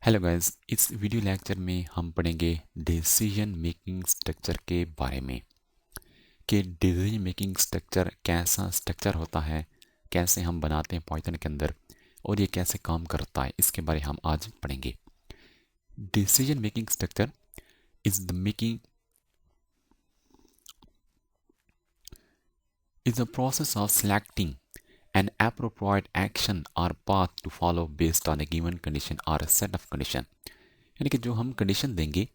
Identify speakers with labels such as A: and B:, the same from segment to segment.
A: Hello guys, इस video lecture में हम पढ़ेंगे डिसीजन मेकिंग स्ट्रक्चर के बारे में कि डिसीजन मेकिंग स्ट्रक्चर कैसा स्ट्रक्चर होता है, कैसे हम बनाते हैं पाइथन के अंदर और ये कैसे काम करता है, इसके बारे हम आज पढ़ेंगे। Decision making structure is the process of selecting an appropriate action or path to follow based on a given condition or a set of condition। यानी कि जो हम कंडीशन देंगे,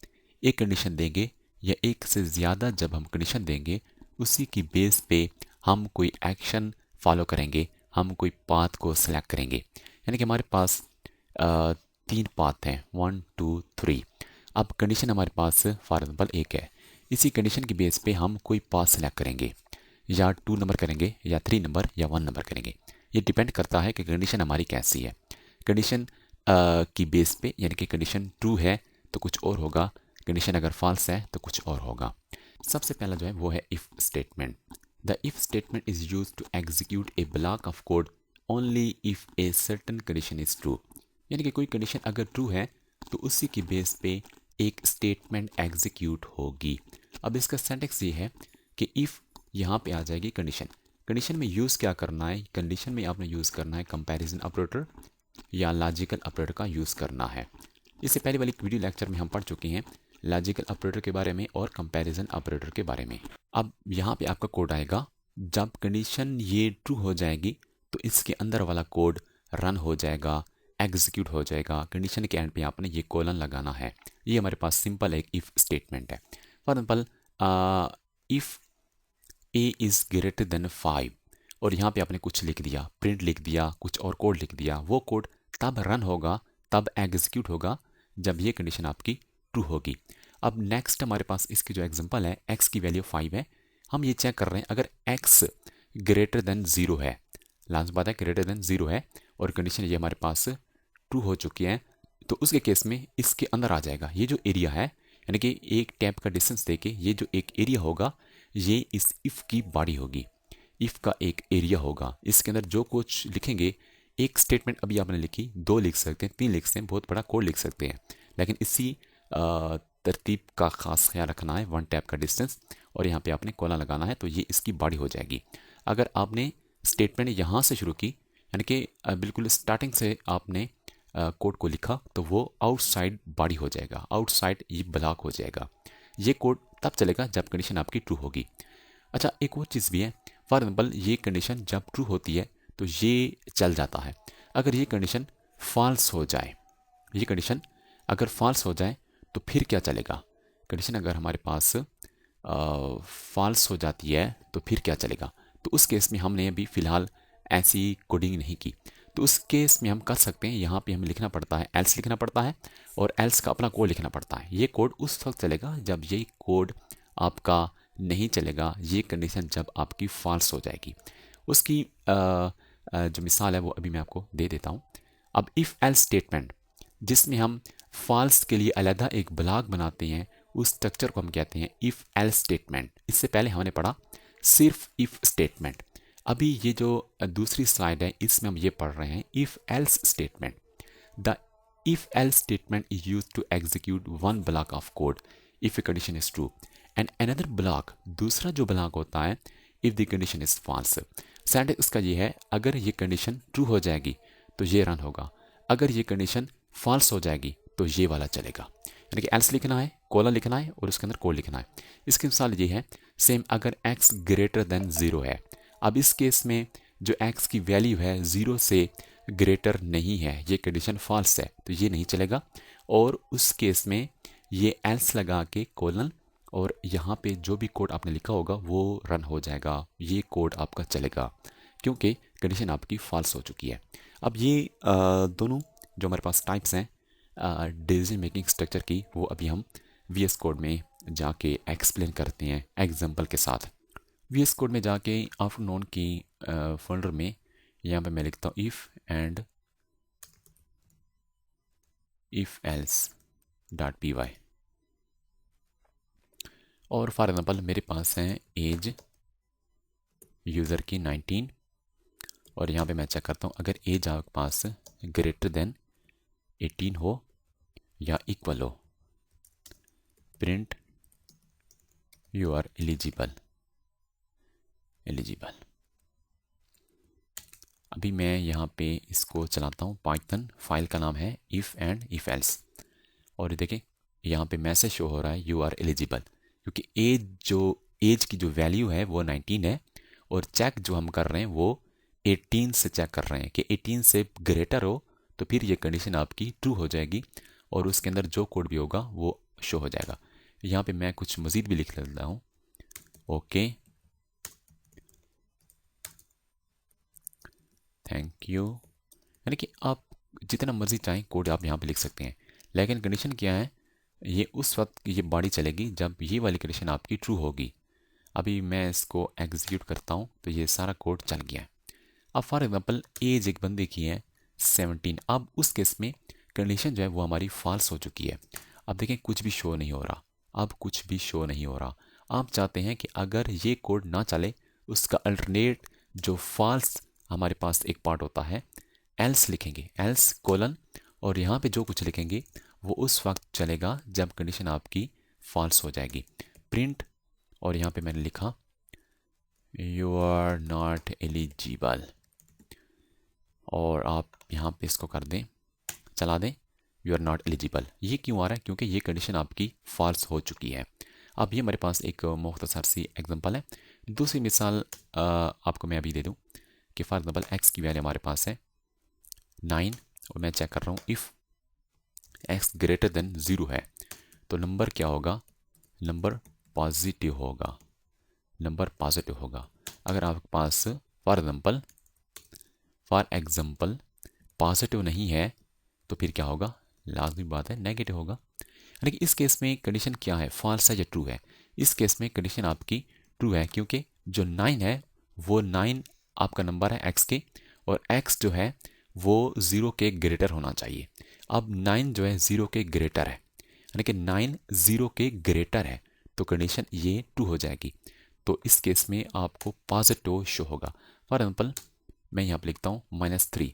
A: एक कंडीशन देंगे या एक से ज़्यादा जब हम कंडीशन देंगे, उसी की बेस पे हम कोई एक्शन फॉलो करेंगे, हम कोई पाथ को सिलेक्ट करेंगे। यानी कि हमारे पास तीन पाथ हैं, 1 2 3। अब कंडीशन हमारे पास फॉर एग्जांपल एक है, इसी कंडीशन की बेस पे हम कोई पाथ सिलेक्ट करेंगे, या 2 नंबर करेंगे या 3 नंबर या 1 नंबर करेंगे। ये डिपेंड करता है कि कंडीशन हमारी कैसी है। कंडीशन की बेस पे, यानी कि कंडीशन ट्रू है तो कुछ और होगा, कंडीशन अगर फॉल्स है तो कुछ और होगा। सबसे पहला जो है वो है if statement. The if statement is use to execute a block of code only if a certain condition is true. यानी कि कोई कंडीशन अगर ट्रू है तो उसी की बेस पे एक स्टेटमेंट एग्जीक्यूट होगी। अब इसका सिंटैक्स ये है कि इफ यहाँ पे आ जाएगी कंडीशन। कंडीशन में यूज़ क्या करना है? कंडीशन में आपने यूज़ करना है कंपैरिजन ऑपरेटर या लॉजिकल ऑपरेटर का यूज़ करना है। इससे पहले वाली वीडियो लेक्चर में हम पढ़ चुके हैं लॉजिकल ऑपरेटर के बारे में और कंपैरिजन ऑपरेटर के बारे में। अब यहाँ पे आपका कोड आएगा, जब कंडीशन ये ट्रू हो जाएगी तो इसके अंदर वाला कोड रन हो जाएगा, एग्जीक्यूट हो जाएगा। कंडीशन के एंड पे आपने ये कोलन लगाना है। ये हमारे पास सिंपल एक इफ स्टेटमेंट है। For example, if a is greater than 5 और यहाँ पे आपने कुछ लिख दिया, प्रिंट लिख दिया, कुछ और कोड लिख दिया। वो कोड तब रन होगा, तब एग्जीक्यूट होगा जब ये कंडीशन आपकी ट्रू होगी। अब नेक्स्ट हमारे पास इसकी जो एग्जांपल है, x की वैल्यू 5 है। हम ये चेक कर रहे हैं अगर x ग्रेटर देन 0 है, लास्ट बात है ग्रेटर देन 0 है और कंडीशन ये हमारे पास ट्रू हो चुकी है, तो उसके केस में इसके अंदर आ जाएगा ये जो एरिया है, यानी कि एक टैप का डिस्टेंस देके ये जो एक एरिया होगा ये इस इफ़ की बॉडी होगी, इफ़ का एक एरिया होगा। इसके अंदर जो कुछ लिखेंगे, एक स्टेटमेंट अभी आपने लिखी, 2 लिख सकते हैं, 3 लिख सकते हैं, बहुत बड़ा कोड लिख सकते हैं, लेकिन इसी तरतीब का खास ख्याल रखना है। 1 टैप का डिस्टेंस और यहाँ पे आपने कोला लगाना है तो ये इसकी बॉडी हो जाएगी। अगर आपने स्टेटमेंट यहाँ से शुरू की, यानी कि बिल्कुल स्टार्टिंग से आपने कोड को लिखा, तो वो आउटसाइड बॉडी हो जाएगा, आउटसाइड ये ब्लॉक हो जाएगा। ये कोड तब चलेगा जब कंडीशन आपकी ट्रू होगी। अच्छा, एक और चीज़ भी है, फॉर एग्जाम्पल ये कंडीशन जब ट्रू होती है तो ये चल जाता है। अगर ये कंडीशन फॉल्स हो जाए, ये कंडीशन अगर फॉल्स हो जाए तो फिर क्या चलेगा? कंडीशन अगर हमारे पास फॉल्स हो जाती है तो फिर क्या चलेगा? तो उस केस में हमने अभी फ़िलहाल ऐसी कोडिंग नहीं की, तो उस केस में हम कर सकते हैं, यहाँ पे हमें लिखना पड़ता है, एल्स लिखना पड़ता है और एल्स का अपना कोड लिखना पड़ता है। ये कोड उस वक्त चलेगा जब ये कोड आपका नहीं चलेगा, ये कंडीशन जब आपकी फॉल्स हो जाएगी। उसकी जो मिसाल है वो अभी मैं आपको दे देता हूँ। अब इफ़ एल्स स्टेटमेंट, जिसमें हम फॉल्स के लिए अलग एक ब्लॉक बनाते हैं, उस स्ट्रक्चर को हम कहते हैं इफ़ एल्स स्टेटमेंट। इससे पहले हमने पढ़ा सिर्फ इफ़ स्टेटमेंट। अभी ये जो दूसरी स्लाइड है इसमें हम ये पढ़ रहे हैं if else statement. The if else statement is use to execute one block of code if a condition is true and another block, दूसरा जो ब्लॉक होता है if the condition is false. Sentence उसका ये है, अगर ये कंडीशन ट्रू हो जाएगी तो ये रन होगा, अगर ये कंडीशन फॉल्स हो जाएगी तो ये वाला चलेगा। यानी कि एल्स लिखना है, कोलन लिखना है और उसके अंदर कोड लिखना है। इसकी मिसाल ये है, सेम अगर x ग्रेटर देन 0 है। अब इस केस में जो x की वैल्यू है 0 से ग्रेटर नहीं है, ये कंडीशन फॉल्स है, तो ये नहीं चलेगा। और उस केस में ये एल्स लगा के कोलन और यहाँ पे जो भी कोड आपने लिखा होगा वो रन हो जाएगा, ये कोड आपका चलेगा क्योंकि कंडीशन आपकी फॉल्स हो चुकी है। अब ये दोनों जो हमारे पास टाइप्स हैं डिसीजन मेकिंग स्ट्रक्चर की, वो अभी हम VS कोड में जाके एक्सप्लेन करते हैं एग्जांपल के साथ। VS कोड में जाके आफ्टरनून की फोल्डर में यहाँ पे मैं लिखता हूँ if and if else dot py और फॉर एग्जांपल मेरे पास है एज यूज़र की 19 और यहाँ पे मैं चेक करता हूँ अगर एज आपके पास ग्रेटर देन 18 हो या इक्वल हो, प्रिंट यू आर एलिजिबल। अभी मैं यहाँ पे इसको चलाता हूँ, पाइथन फाइल का नाम है इफ़ एंड इफ एल्स, और देखिए यहाँ पे मैसेज शो हो रहा है यू आर एलिजिबल, क्योंकि एज की जो वैल्यू है वो 19 है, और चेक जो हम कर रहे हैं वो 18 से चेक कर रहे हैं कि 18 से ग्रेटर हो तो फिर ये कंडीशन आपकी ट्रू हो जाएगी, और उसके अंदर जो कोड भी होगा वो शो हो जाएगा। यहाँ पे मैं कुछ मज़ीद भी लिख लेता हूँ, ओके थैंक यू। यानी कि आप जितना मर्जी चाहें कोड आप यहाँ पे लिख सकते हैं, लेकिन कंडीशन क्या है, ये उस वक्त ये बॉडी चलेगी जब ये वाली कंडीशन आपकी ट्रू होगी। अभी मैं इसको एग्जीक्यूट करता हूँ तो ये सारा कोड चल गया है। अब फॉर एग्जांपल एज एक बंदे की है 17, अब उस केस में कंडीशन जो है वो हमारी फॉल्स हो चुकी है। अब देखें कुछ भी शो नहीं हो रहा, अब कुछ भी शो नहीं हो रहा। आप चाहते हैं कि अगर ये कोड ना चले, उसका अल्टरनेट जो फॉल्स हमारे पास एक पार्ट होता है, एल्स लिखेंगे, एल्स कोलन, और यहाँ पे जो कुछ लिखेंगे वो उस वक्त चलेगा जब कंडीशन आपकी फॉल्स हो जाएगी। प्रिंट, और यहाँ पे मैंने लिखा यू आर नॉट एलिजिबल, और आप यहाँ पे इसको कर दें, चला दें यू आर नॉट एलिजिबल। ये क्यों आ रहा है, क्योंकि ये कंडीशन आपकी फॉल्स हो चुकी है। अब ये हमारे पास एक मुख्तसर सी एग्जांपल है। दूसरी मिसाल आपको मैं अभी दे दूँ कि फॉर एग्जांपल एक्स की वैल्यू हमारे पास है 9, और मैं चेक कर रहा हूँ इफ़ एक्स ग्रेटर देन 0 है तो नंबर क्या होगा, नंबर पॉजिटिव होगा, नंबर पॉजिटिव होगा। अगर आपके पास फॉर एग्जांपल पॉजिटिव नहीं है तो फिर क्या होगा, लाजमी बात है नेगेटिव होगा। यानी कि इस केस में कंडीशन क्या है, फॉल्स है या ट्रू है। इस केस में कंडीशन आपकी ट्रू है, क्योंकि जो 9 है वो 9 आपका नंबर है एक्स के, और एक्स जो है वो 0 के ग्रेटर होना चाहिए। अब 9 जो है 0 के ग्रेटर है, यानी कि 9 0 के ग्रेटर है, तो कंडीशन ये ट्रू हो जाएगी। तो इस केस में आपको पॉजिटिव शो होगा। फॉर एग्जाम्पल मैं यहाँ पर लिखता हूँ -3,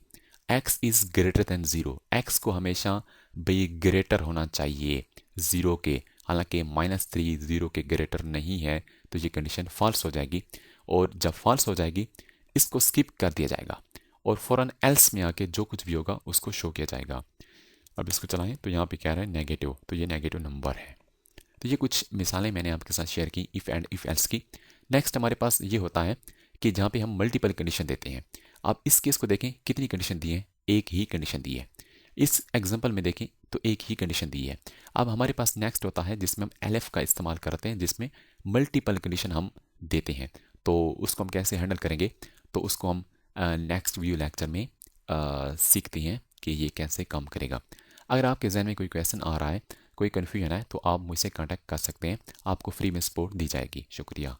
A: x is greater than 0, x को हमेशा भाई ग्रेटर होना चाहिए 0 के, हालांकि -3 0 के ग्रेटर नहीं है, तो ये कंडीशन फॉल्स हो जाएगी, और जब फॉल्स हो जाएगी इसको स्किप कर दिया जाएगा और फ़ौरन एल्स में आके जो कुछ भी होगा उसको शो किया जाएगा। अब इसको चलाएं तो यहाँ पे क्या रहा है नेगेटिव, तो ये नेगेटिव नंबर है। तो ये कुछ मिसालें मैंने आपके साथ शेयर की इफ़ एंड इफ़ एल्स की। नेक्स्ट हमारे पास ये होता है कि जहाँ पे हम मल्टीपल कंडीशन देते हैं। आप इस केस को देखें, कितनी कंडीशन दी है, एक ही कंडीशन दी है। इस एग्जांपल में देखें तो एक ही कंडीशन दी है। अब हमारे पास नेक्स्ट होता है जिसमें हम एलएफ का इस्तेमाल करते हैं, जिसमें मल्टीपल कंडीशन हम देते हैं। तो उसको हम कैसे हैंडल करेंगे, तो उसको हम नेक्स्ट वीडियो लेक्चर में सीखते हैं कि ये कैसे काम करेगा। अगर आपके जहन में कोई क्वेश्चन आ रहा है, कोई कन्फ्यूजन है, तो आप मुझसे कांटेक्ट कर सकते हैं, आपको फ्री में सपोर्ट दी जाएगी। शुक्रिया।